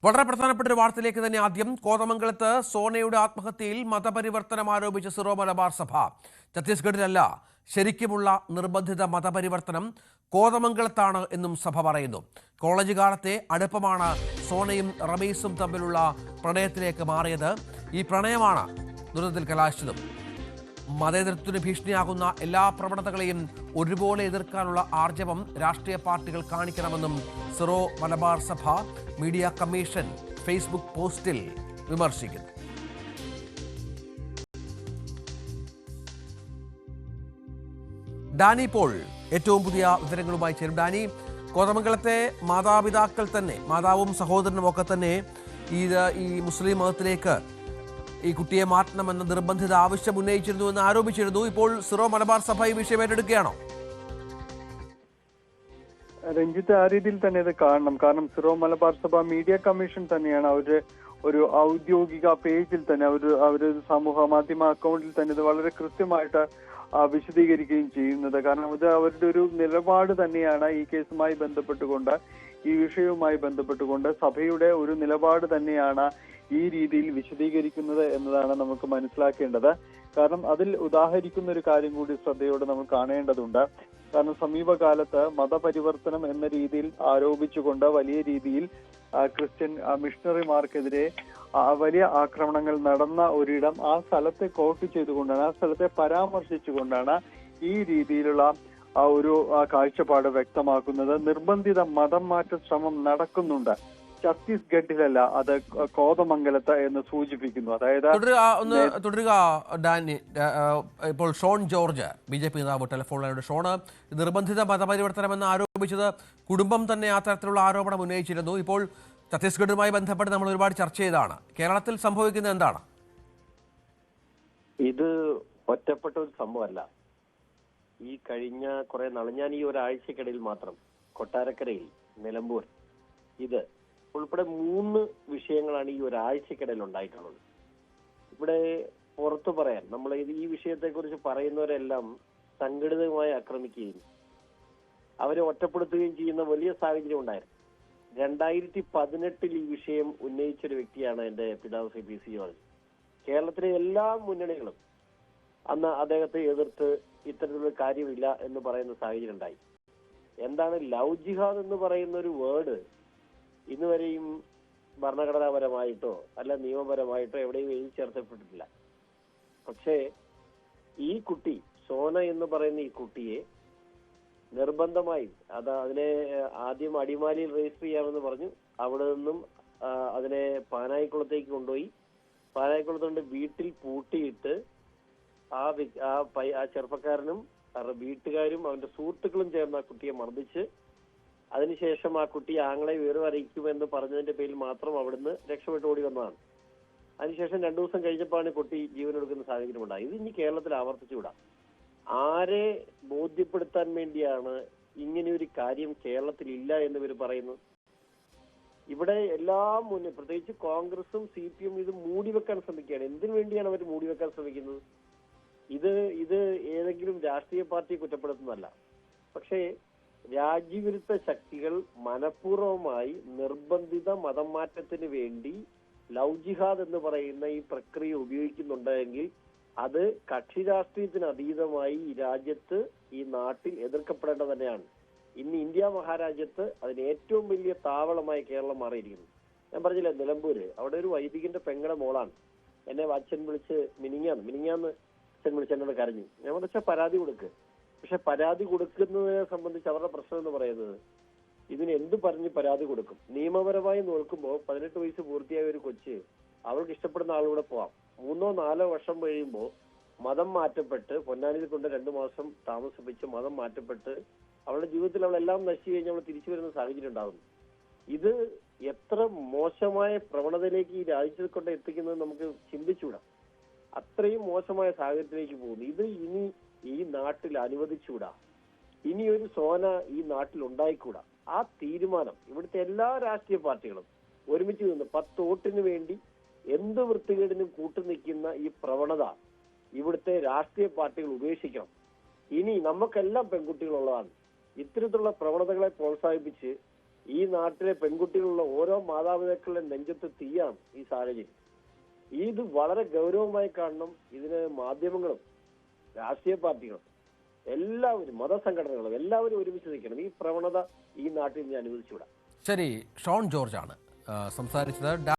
വളരെ പ്രധാനപ്പെട്ട ഒരു വാർത്തയിലേക്ക് തന്നെ ആദ്യം കോതമംഗലത്ത് സോനയുടെ ആത്മഹത്യയിൽ മതപരിവർത്തനം ആരോപിച്ച സിറോ മലബാർ സഭ. ഛത്തീസ്ഗഡിലല്ല, ശരിക്കുമുള്ള നിർബന്ധിത മതപരിവർത്തനം കോതമംഗലത്താണ് എന്നും സഭ പറയുന്നു. കോളേജ് കാലത്തെ അടുപ്പമാണ് സോനയും റമീസും തമ്മിലുള്ള പ്രണയത്തിലേക്ക് മാറിയത്. ഈ പ്രണയമാണ് ദുരന്തത്തിൽ കലാശിച്ചതും. മതേതരത്വത്തിന് ഭീഷണിയാകുന്ന എല്ലാ പ്രവണതകളെയും ഒരുപോലെ എതിർക്കാനുള്ള ആർജവം രാഷ്ട്രീയ പാർട്ടികൾ കാണിക്കണമെന്നും സിറോ മലബാർ സഭ മീഡിയ കമ്മീഷൻ ഫേസ്ബുക്ക് പോസ്റ്റിൽ വിമർശിക്കുന്നു. ഡാനി പോൾ ഏറ്റവും പുതിയ വിവരങ്ങളുമായി ചേരും. ഡാനി, കോതമംഗലത്തെ മാതാപിതാക്കൾ തന്നെ, മാതാവും സഹോദരനും ഒക്കെ തന്നെ ഈ മുസ്ലിം മതത്തിലേക്ക് ഈ കുട്ടിയെ മാറ്റണമെന്ന നിർബന്ധിത ആവശ്യം ഉന്നയിച്ചിരുന്നു എന്ന് ആരോപിച്ചിരുന്നു. ഇപ്പോൾ സിറോ മലബാർ സഭ ഈ വിഷയം ഏറ്റെടുക്കുകയാണോ? രഞ്ജിത്ത്, ആ രീതിയിൽ തന്നെ ഇത് കാണണം. കാരണം സിറോ മലബാർ സഭ മീഡിയ കമ്മീഷൻ തന്നെയാണ് അവരുടെ ഒരു ഔദ്യോഗിക പേജിൽ തന്നെ അവര് സമൂഹ മാധ്യമ അക്കൗണ്ടിൽ തന്നെ ഇത് വളരെ കൃത്യമായിട്ട് വിശദീകരിക്കുകയും ചെയ്യുന്നത്. കാരണം ഇത് അവരുടെ ഒരു നിലപാട് തന്നെയാണ്. ഈ കേസുമായി ബന്ധപ്പെട്ടുകൊണ്ട്, ഈ വിഷയവുമായി ബന്ധപ്പെട്ടുകൊണ്ട് സഭയുടെ ഒരു നിലപാട് തന്നെയാണ് ഈ രീതിയിൽ വിശദീകരിക്കുന്നത് എന്നതാണ് നമുക്ക് മനസ്സിലാക്കേണ്ടത്. കാരണം അതിൽ ഉദാഹരിക്കുന്ന ഒരു കാര്യം കൂടി ശ്രദ്ധയോടെ നമ്മൾ കാണേണ്ടതുണ്ട്. കാരണം സമീപകാലത്ത് മതപരിവർത്തനം എന്ന രീതിയിൽ ആരോപിച്ചുകൊണ്ട് വലിയ രീതിയിൽ ക്രിസ്ത്യൻ മിഷണറിമാർക്കെതിരെ വലിയ ആക്രമണങ്ങൾ നടന്ന ഒരിടം, ആ സ്ഥലത്തെ കോട്ട് ചെയ്തുകൊണ്ടാണ്, ആ സ്ഥലത്തെ പരാമർശിച്ചുകൊണ്ടാണ് ഈ രീതിയിലുള്ള ഒരു കാഴ്ചപ്പാട് വ്യക്തമാക്കുന്നത്. നിർബന്ധിത മതം മാറ്റ ശ്രമം നടക്കുന്നുണ്ട്, ഛത്തീസ്ഗഡിലല്ല, അത് കോതമംഗലത്ത് എന്ന് സൂചിപ്പിക്കുന്നു. അതായത് തുടരുക ഡാനി. ഇപ്പോൾ ഷോൺ ജോർജ്, BJP നേതാവ്, ടെലിഫോണിലൂടെ. ഷോണ്, നിർബന്ധിത മതപരിവർത്തനമെന്ന് ആരോപിച്ചത് കുടുംബം തന്നെ ആ തരത്തിലുള്ള ആരോപണം ഉന്നയിച്ചിരുന്നു. ഇപ്പോൾ ഛത്തീസ്ഗഡുമായി ബന്ധപ്പെട്ട് നമ്മൾ ഒരുപാട് ചർച്ച ചെയ്തതാണ്. കേരളത്തിൽ സംഭവിക്കുന്നത് എന്താണ്? ഇത് ഒറ്റപ്പെട്ട ഒരു സംഭവമല്ല. ഈ കഴിഞ്ഞ കുറെ നാൾ, ഞാൻ ഈ ഒരാഴ്ചക്കിടയിൽ മാത്രം കൊട്ടാരക്കരയിൽ, നിലമ്പൂർ, ഇത് ഉൾപ്പെടെ 3 വിഷയങ്ങളാണ് ഈ ഒരാഴ്ചക്കിടയിൽ ഉണ്ടായിട്ടുള്ളത്. ഇവിടെ പുറത്തു പറയാൻ, നമ്മൾ ഈ വിഷയത്തെക്കുറിച്ച് പറയുന്നവരെല്ലാം സംഘടിതമായി ആക്രമിക്കുകയും അവരെ ഒറ്റപ്പെടുത്തുകയും ചെയ്യുന്ന വലിയ സാഹചര്യം ഉണ്ടായിരുന്നു. 2018 ഈ വിഷയം ഉന്നയിച്ചൊരു വ്യക്തിയാണ് എൻ്റെ പിതാവ് CPC ജോർജ്. കേരളത്തിലെ എല്ലാ മുന്നണികളും അന്ന് അദ്ദേഹത്തെ എതിർത്ത് ഇത്തരത്തിലുള്ള കാര്യമില്ല എന്ന് പറയുന്ന സാഹചര്യം ഉണ്ടായി. എന്താണ് ലവ് ജിഹാദ് എന്ന് പറയുന്ന ഒരു വേർഡ് ഇന്ന് വരെയും ഭരണഘടനാപരമായിട്ടോ അല്ല നിയമപരമായിട്ടോ എവിടെയും എഴുതി ചേർത്തപ്പെട്ടിട്ടില്ല. പക്ഷേ ഈ കുട്ടി, സോന എന്ന് പറയുന്ന ഈ കുട്ടിയെ നിർബന്ധമായി അതിനെ ആദ്യം അടിമാലിയിൽ രജിസ്റ്റർ ചെയ്യാമെന്ന് പറഞ്ഞു. അവിടെ നിന്നും അതിനെ പാനായിക്കുളത്തേക്ക് കൊണ്ടുപോയി. പാനായിക്കുളത്തുകൊണ്ട് വീട്ടിൽ പൂട്ടിയിട്ട് ആ ചെറുപ്പക്കാരനും വീട്ടുകാരും അവന്റെ സുഹൃത്തുക്കളും ചേർന്ന് ആ കുട്ടിയെ മർദ്ദിച്ച്, അതിനുശേഷം ആ കുട്ടി ആങ്ങളെ വിവരം അറിയിക്കുമെന്ന് പറഞ്ഞതിന്റെ പേരിൽ മാത്രം അവിടുന്ന് രക്ഷപ്പെട്ട് ഓടി വന്നതാണ്. അതിനുശേഷം 2 ദിവസം കഴിഞ്ഞപ്പോഴാണ് കുട്ടി ജീവനെടുക്കുന്ന സാഹചര്യം ഉണ്ടായത്. ഇത് ഇനി കേരളത്തിൽ ആവർത്തിച്ചുകൂടാ. ആരെ ബോധ്യപ്പെടുത്താൻ വേണ്ടിയാണ് ഇങ്ങനെയൊരു കാര്യം കേരളത്തിൽ ഇല്ല എന്ന് ഇവർ പറയുന്നത്? ഇവിടെ എല്ലാം മുന്നേ, പ്രത്യേകിച്ച് കോൺഗ്രസും CPM ഇത് മൂടിവെക്കാൻ ശ്രമിക്കുകയാണ്. എന്തിനു വേണ്ടിയാണ് അവർ മൂടിവെക്കാൻ ശ്രമിക്കുന്നത്? ഇത് ഏതെങ്കിലും രാഷ്ട്രീയ പാർട്ടിയെ കുറ്റപ്പെടുത്തുന്നതല്ല. പക്ഷേ രാജ്യവിരുദ്ധ ശക്തികൾ മനഃപൂർവമായി നിർബന്ധിത മതം മാറ്റത്തിന് വേണ്ടി ലവ് ജിഹാദ് എന്ന് പറയുന്ന ഈ പ്രക്രിയ ഉപയോഗിക്കുന്നുണ്ടെങ്കിൽ അത് കക്ഷി രാഷ്ട്രീയത്തിന് അതീതമായി ഈ രാജ്യത്ത്, ഈ നാട്ടിൽ എതിർക്കപ്പെടേണ്ടത് തന്നെയാണ്. ഇന്ന് ഇന്ത്യ മഹാരാജ്യത്ത് അതിന് ഏറ്റവും വലിയ താവളമായി കേരളം മാറിയിരിക്കുന്നു. ഞാൻ പറഞ്ഞില്ലേ, നിലമ്പൂര്, അവിടെ ഒരു വൈദികന്റെ പെങ്ങളുടെ മോളാണ്. എന്നെ അച്ഛൻ വിളിച്ച് മിനിങ്ങാന്ന് അച്ഛൻ വിളിച്ച് എന്നോട് കരഞ്ഞു. ഞാൻ പറഞ്ഞാൽ പരാതി കൊടുക്ക്. പക്ഷെ പരാതി കൊടുക്കുന്നതിനെ സംബന്ധിച്ച് അവരുടെ പ്രശ്നം എന്ന് പറയുന്നത്, ഇതിന് എന്ത് പറഞ്ഞ് പരാതി കൊടുക്കും? നിയമപരമായി നോക്കുമ്പോൾ 18 വയസ്സ് പൂർത്തിയായ ഒരു കൊച്ച് അവൾക്ക് ഇഷ്ടപ്പെടുന്ന ആളുകൂടെ പോവാം. 3-4 വർഷം കഴിയുമ്പോൾ മതം മാറ്റപ്പെട്ട് പൊന്നാനിയിൽ കൊണ്ട് 2 മാസം താമസിപ്പിച്ച് മതം മാറ്റപ്പെട്ട് അവളുടെ ജീവിതത്തിൽ അവളെല്ലാം നശിച്ചു കഴിഞ്ഞ് അവൾ തിരിച്ചു വരുന്ന സാഹചര്യം ഉണ്ടാകുന്നു. ഇത് എത്ര മോശമായ പ്രവണതയിലേക്ക് ഈ രാജ്യത്തെ കൊണ്ട് എത്തിക്കുന്നത് നമുക്ക് ചിന്തിച്ചുകൂടാ. അത്രയും മോശമായ സാഹചര്യത്തിലേക്ക് പോകുന്നു. ഇത് ഇനി ഈ നാട്ടിൽ അനുവദിച്ചുകൂടാ. ഇനി ഒരു സോന ഈ നാട്ടിൽ ഉണ്ടായിക്കൂടാ. ആ തീരുമാനം ഇവിടുത്തെ എല്ലാ രാഷ്ട്രീയ പാർട്ടികളും ഒരുമിച്ച് നിന്ന് 10 വോട്ടിന് വേണ്ടി എന്ത് വൃത്തികേടിനും കൂട്ടുനിൽക്കുന്ന ഈ പ്രവണത ഇവിടുത്തെ രാഷ്ട്രീയ പാർട്ടികൾ ഉപേക്ഷിക്കണം. ഇനി നമുക്കെല്ലാം പെൺകുട്ടികളുള്ളതാണ്. ഇത്തരത്തിലുള്ള പ്രവണതകളെ പ്രോത്സാഹിപ്പിച്ച് ഈ നാട്ടിലെ പെൺകുട്ടികളുള്ള ഓരോ മാതാപിതാക്കളുടെ നെഞ്ചത്ത് തീയാണ് ഈ സാഹചര്യം. ഇത് വളരെ ഗൗരവമായി കാണണം. ഇതിന് മാധ്യമങ്ങളും രാഷ്ട്രീയ പാർട്ടികളും എല്ലാവരും മതസംഘടനകളും എല്ലാവരും ഒരുമിച്ച് നിൽക്കണം. ഈ പ്രവണത ഈ നാട്ടിൽ നിന്ന് അനുവദിച്ചുവിടാം. ശരി, ഷോൺ ജോർജ് ആണ് സംസാരിച്ചത്.